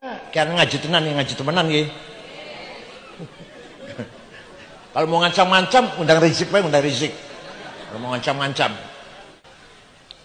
Karena ngaji tenan nih, ngaji temenan nggih. Kalau mau ngancam-ngancam, undang Rizik wae, undang Rizik. Kalau mau ngancam-ngancam.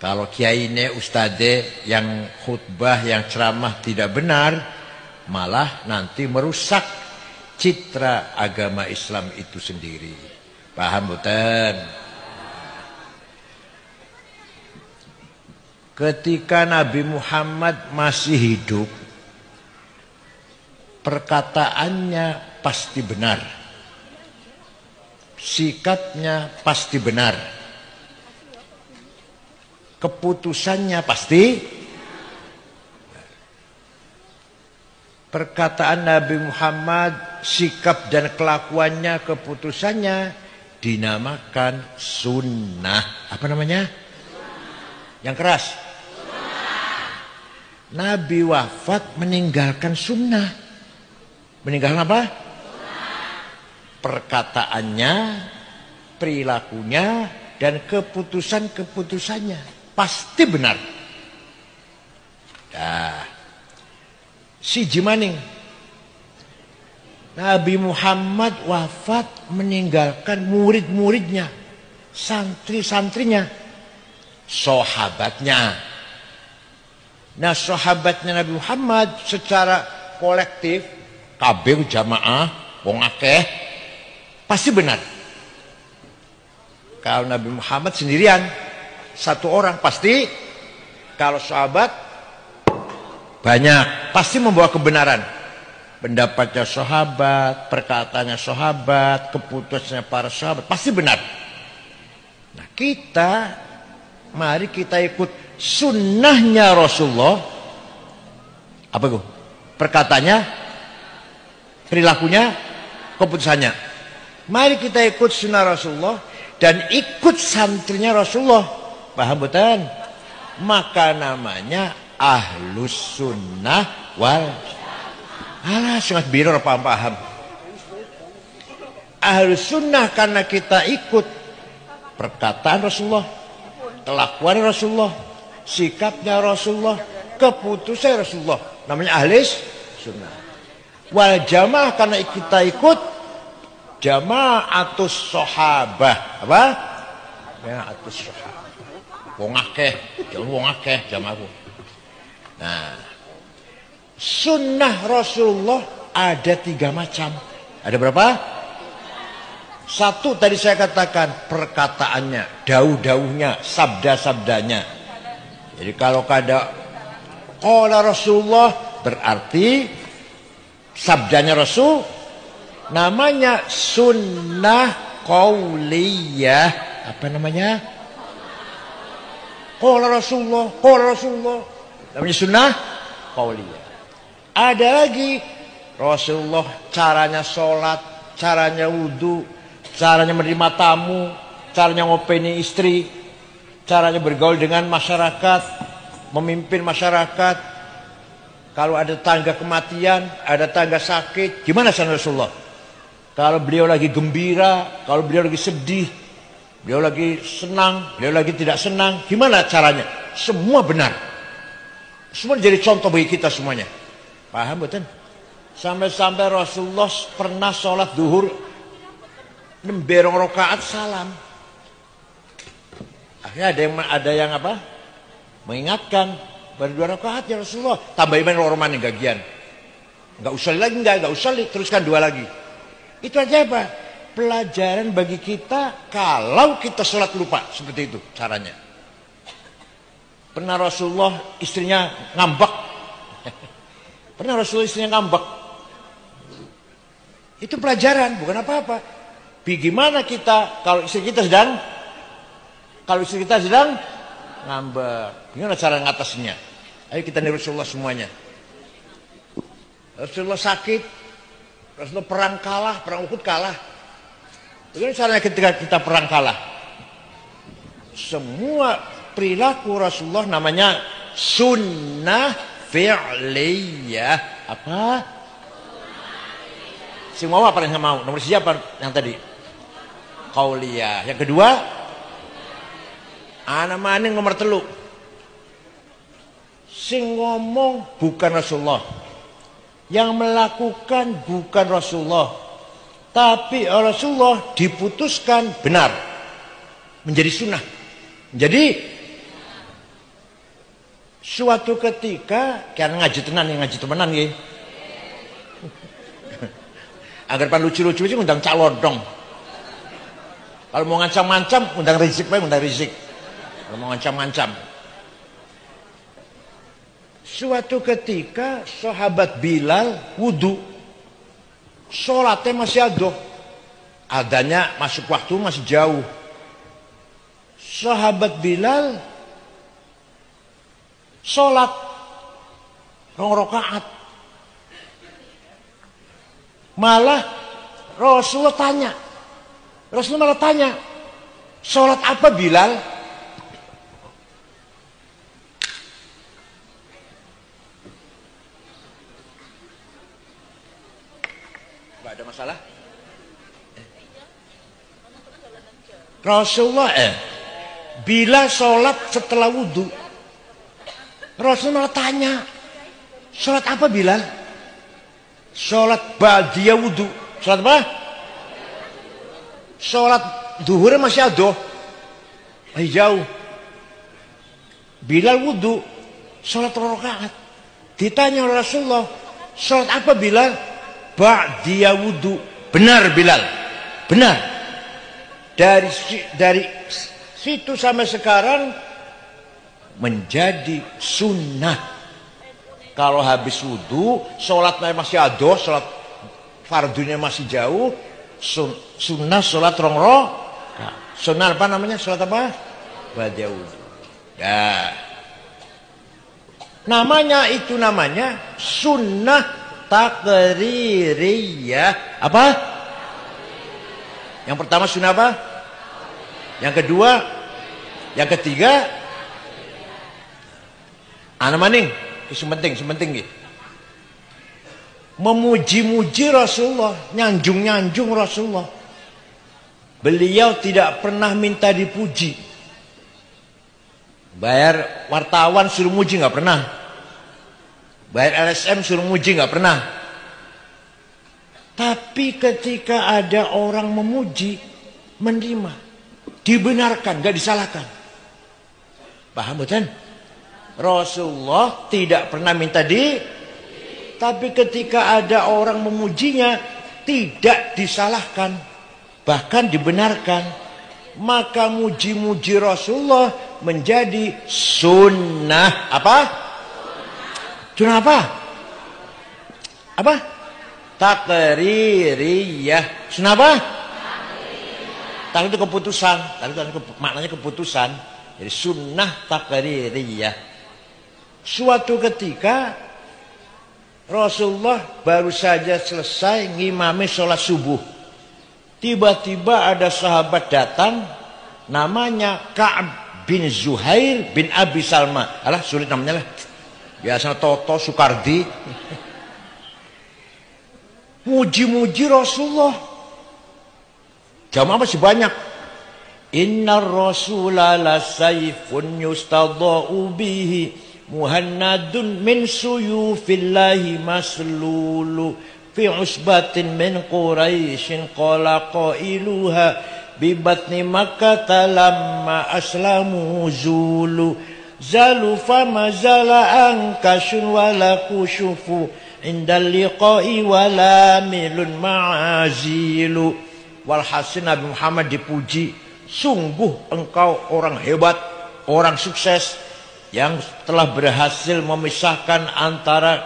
Kalau kiai ini ustadz yang khutbah, yang ceramah tidak benar, malah nanti merusak citra agama Islam itu sendiri. Paham mboten? Ketika Nabi Muhammad masih hidup, perkataannya pasti benar, sikapnya pasti benar, keputusannya pasti. Perkataan Nabi Muhammad, sikap dan kelakuannya, keputusannya dinamakan sunnah. Apa namanya? Yang keras. Nabi wafat meninggalkan sunnah. Meninggalkan apa? Perkataannya, perilakunya, dan keputusan-keputusannya pasti benar. Nah, siji maning, Nabi Muhammad wafat meninggalkan murid-muridnya, santri-santrinya, sahabatnya. Nah, sahabatnya Nabi Muhammad secara kolektif, kabeh jamaah, wong akeh, pasti benar. Kalau Nabi Muhammad sendirian, satu orang pasti. Kalau sahabat banyak, pasti membawa kebenaran. Pendapatnya sahabat, perkataannya sahabat, keputusannya para sahabat, pasti benar. Nah, mari kita ikut sunnahnya Rasulullah. Apa itu? Perkataannya, perilakunya, keputusannya. Mari kita ikut sunnah Rasulullah dan ikut santrinya Rasulullah. Paham betul? Maka namanya ahlus sunnah wal. Alah, sangat biru paham. Ahlus sunnah karena kita ikut perkataan Rasulullah, kelakuan Rasulullah, sikapnya Rasulullah, keputusan Rasulullah. Namanya ahlus sunnah. Wal jamaah karena kita ikut jamaatus sahabah. Apa? Jamaatus sahabah. Wong akeh, jamaah. Nah, sunnah Rasulullah ada 3 macam. Ada berapa? 1 tadi saya katakan, perkataannya, dauh-dauhnya, sabda-sabdanya. Jadi kalau ada qala Rasulullah, berarti sabdanya Rasul, namanya sunnah qauliyah. Apa namanya? Qala Rasulullah, namanya sunnah qauliyah. Ada lagi Rasulullah caranya sholat, caranya wudu, caranya menerima tamu, caranya ngopeni istri, caranya bergaul dengan masyarakat, memimpin masyarakat. Kalau ada tangga kematian, ada tangga sakit, gimana sana Rasulullah? Kalau beliau lagi gembira, kalau beliau lagi sedih, beliau lagi senang, beliau lagi tidak senang, gimana caranya? Semua benar. Semua jadi contoh bagi kita semuanya. Paham betul? Sampai-sampai Rasulullah pernah sholat duhur, nemberong rakaat salam. Akhirnya ada yang apa? Mengingatkan, baru 2 rakaat ya Rasulullah. Tambah iman orang gagian. Enggak usah lagi, enggak usah teruskan 2 lagi. Itu aja apa? Pelajaran bagi kita kalau kita sholat lupa, seperti itu caranya. Pernah Rasulullah istrinya ngambek. Pernah Rasulullah istrinya ngambek. Itu pelajaran, bukan apa-apa. Bagaimana kita kalau istri kita sedang ngambek, gimana cara ngatasinya? Ayo kita niru Rasulullah semuanya. Rasulullah sakit, Rasulullah perang Uhud kalah. Bagaimana caranya ketika kita perang kalah? Semua perilaku Rasulullah namanya sunnah fi'liyah. Apa? Semua apa yang mau? Nomor siapa yang tadi? Qauliyah. Yang kedua, ana maning nomor 3. Sing ngomong bukan Rasulullah, Yang melakukan bukan Rasulullah, tapi Rasulullah diputuskan benar menjadi sunnah. Jadi suatu ketika karena ngaji tenan ya. Agar pan lucu-lucu undang calon dong. Kalau mau ngancam-ngancam undang Rizik. Kalau mau ngancam-ngancam. Suatu ketika sahabat Bilal wudu, sholatnya masih adoh, adanya masuk waktu masih jauh. Sahabat Bilal sholat 2 rakaat, malah Rasulullah malah tanya, sholat apa Bilal? Ada masalah? Rasulullah bila sholat setelah wudhu, Rasulullah tanya, sholat apa Bilal? Sholat ba'diyah wudhu. Sholat apa? Sholat duhur masih adoh, masih jauh. Bilal wudhu, sholat 2 rakaat. Ditanya oleh Rasulullah, sholat apa Bilal? Ba'diyah wudu. Benar Bilal, benar. Dari situ sampai sekarang menjadi sunnah. Kalau habis wudu, sholatnya masih adoh, sholat fardunya masih jauh, sunnah sholat 2 rakaat. Sunnah apa namanya? Sholat apa? Ba'diyah wudu. Ya, namanya sunnah takririyah. Apa? Yang pertama sunnah apa? Yang kedua, yang ketiga, ana maning, sementing gitu. Memuji-muji Rasulullah, nyanjung Rasulullah. Beliau tidak pernah minta dipuji. Bayar wartawan suruh muji nggak pernah. Bayar LSM suruh muji nggak pernah. Tapi ketika ada orang memuji, menerima, dibenarkan, nggak disalahkan. Paham betul? Rasulullah tidak pernah minta tapi ketika ada orang memujinya, tidak disalahkan, bahkan dibenarkan. Maka muji-muji Rasulullah menjadi sunnah. Apa? Sunnah apa? Apa? Takririyah. Sunnah apa? Takrir itu keputusan. Maknanya keputusan. Jadi sunnah takririyah. Suatu ketika Rasulullah baru saja selesai ngimami sholat subuh. Tiba-tiba ada sahabat datang, namanya Ka'ab bin Zuhair bin Abi Salma. Alah, sulit namanya lah. Biasa Toto Soekardi. Muji-muji Rasulullah. Jamaah masih banyak. Inna Rasulah la sayfun yustadha'u bihi muhannadun min suyufillahi maslulu fi usbatin min Quraisyin qala qailuha bibatni Makkah lamma aslamu zulu zalu fama zala ankashun wala kushufu indal liqa'i wala milun ma'azilu. Walhasil Nabi Muhammad dipuji, sungguh engkau orang hebat, orang sukses yang telah berhasil memisahkan antara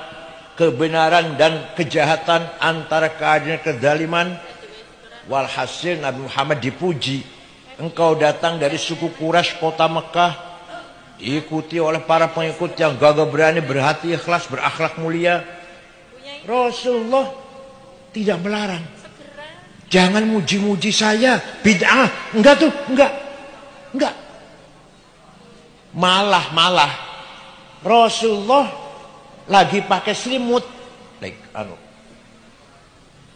kebenaran dan kejahatan, antara keadilan dan kedaliman. Walhasil Nabi Muhammad dipuji, engkau datang dari suku Quraisy kota Mekah, diikuti oleh para pengikut yang gagah berani, berhati ikhlas, berakhlak mulia. Rasulullah tidak melarang. Jangan muji-muji saya, bid'ah. Enggak tuh, enggak. Malah Rasulullah lagi pakai selimut,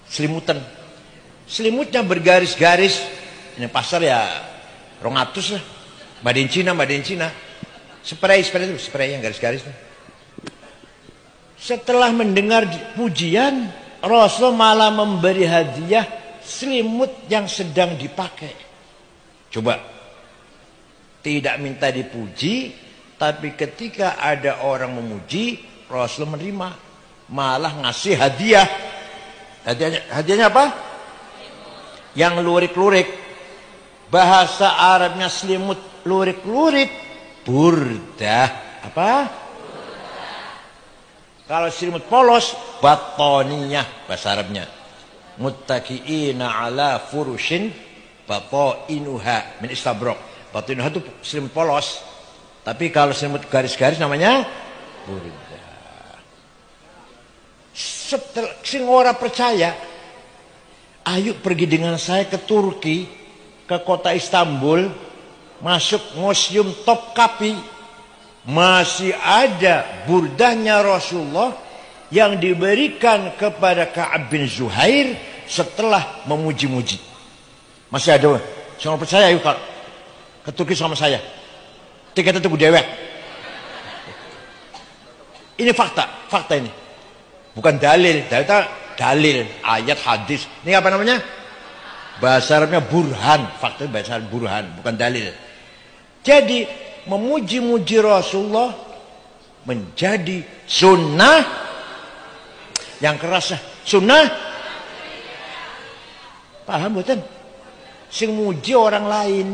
selimutan. Selimutnya bergaris-garis. Ini pasar ya 200 lah. Made in China. Spray itu, spray yang garis-garis. Setelah mendengar pujian, Rasul malah memberi hadiah selimut yang sedang dipakai. Coba, tidak minta dipuji, tapi ketika ada orang memuji, Rasul menerima, malah ngasih hadiah. Hadiahnya apa? Yang lurik-lurik. Bahasa Arabnya selimut lurik-lurik, burdah. Apa? Kalau selimut polos, batoniyah bahasa Arabnya. Muttaqiina ala furushin batoinuha min istabrok. Batoinuha itu selimut polos. Tapi kalau selimut garis-garis namanya burda. Setelah sing ora percaya, ayo pergi dengan saya ke Turki, ke kota Istanbul, masuk museum Topkapi. Masih ada burdahnya Rasulullah yang diberikan kepada Ka'ab bin Zuhair setelah memuji-muji. Masih ada. Jangan percaya, yuk ke Turki sama saya. Tiketnya tunggu dewek. Ini fakta, fakta ini. Bukan dalil, dalil, ayat, hadis. Ini apa namanya? Bahasa Arabnya burhan, fakta bahasa Arab burhan, bukan dalil. Jadi memuji-muji Rasulullah menjadi sunnah yang kerasa. Sunnah, paham bukan? Sing muji orang lain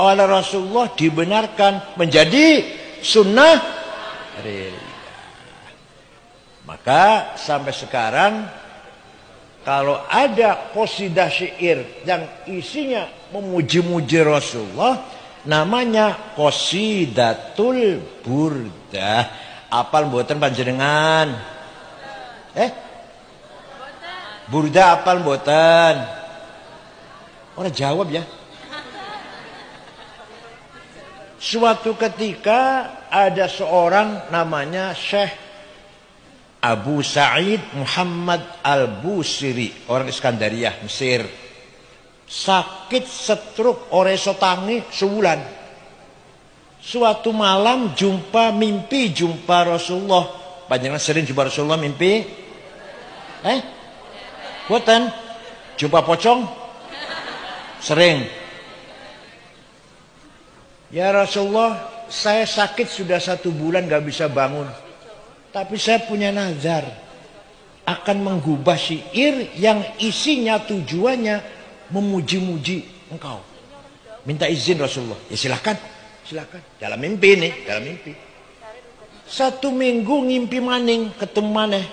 oleh Rasulullah dibenarkan menjadi sunnah realiyah. Maka sampai sekarang kalau ada qasidah syair yang isinya memuji-muji Rasulullah, namanya qasidatul burdah. Apal mboten panjenengan? Burdah apal mboten? Orang jawab ya. Suatu ketika ada seorang namanya Syekh Abu Sa'id Muhammad Al-Busiri, orang Iskandariyah, Mesir. Sakit stroke ora iso tangi sebulan. Suatu malam mimpi jumpa Rasulullah. Panjenengan sering jumpa Rasulullah mimpi? Boten? Jumpa pocong? Sering. Ya Rasulullah, saya sakit sudah 1 bulan gak bisa bangun. Tapi saya punya nazar akan menggubah syair yang isinya tujuannya memuji-muji engkau. Minta izin Rasulullah. Ya silakan, silakan. Dalam mimpi nih, dalam mimpi. 1 minggu ngimpi maning, ketemu maneh.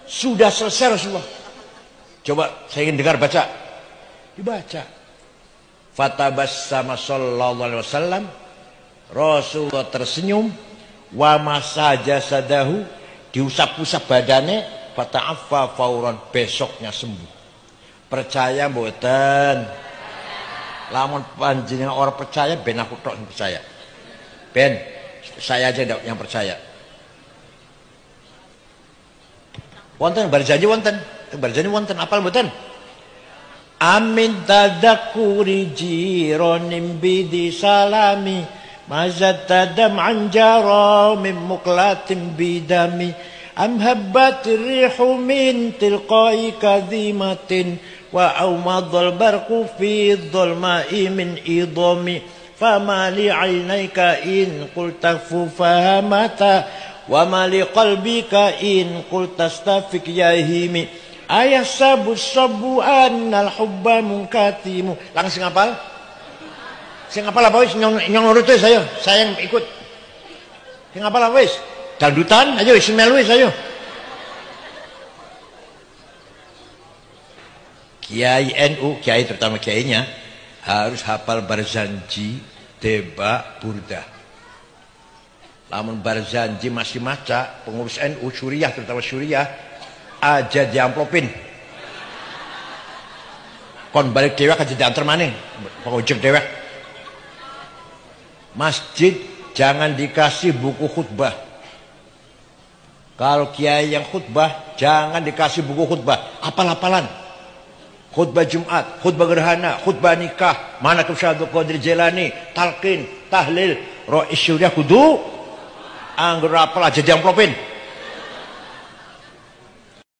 Sudah selesai Rasulullah. Coba saya ingin dengar baca. Dibaca. Fatabassama sallallahu alaihi wasallam. Rasulullah tersenyum. Wa masaja sadahu, diusap-usap badannya, fata'affa fauran, besoknya sembuh. Percaya mboten? Lamun panjenengan orang percaya, ben aku tok yang percaya. Ben, saya aja yang percaya. Wonten berjanji wonten, berjanji wonten, apal mboten? Amin tadakuri jironim bidi salami. Mazat dam'an jara min muqlatin bidami am habbat rihu min tilqai kadhimatin wa awmadhal barqu fi dhulma'i min idami fama li 'ainayka in qulta fahamata wa ma li qalbika in qulta stafik yahimi ayah sabu annal hubba munkatimu. Langsung hafal? Saya ngapal apa wis nyong nurut saya yang ikut. Saya ngapal apa wis? Dangdutan ayo wis melu wis ayo. Kiai NU, kiai terutama kiainya harus hafal Barzanji, Deba, Burda. Lamun Barzanji masih maca, pengurus NU Syuriah terutama Syuriah aja diamplopin. Kon balik dewek aja diantar maning, pengojek dewek. Masjid jangan dikasih buku khutbah. Kalau kiai yang khutbah jangan dikasih buku khutbah, apal-apalan. Khutbah Jumat, khutbah gerhana, khutbah nikah, manaqib Syaikhul Qadir Jailani, talqin, tahlil, rois syuriah kudu anggur apal aja diamplopin.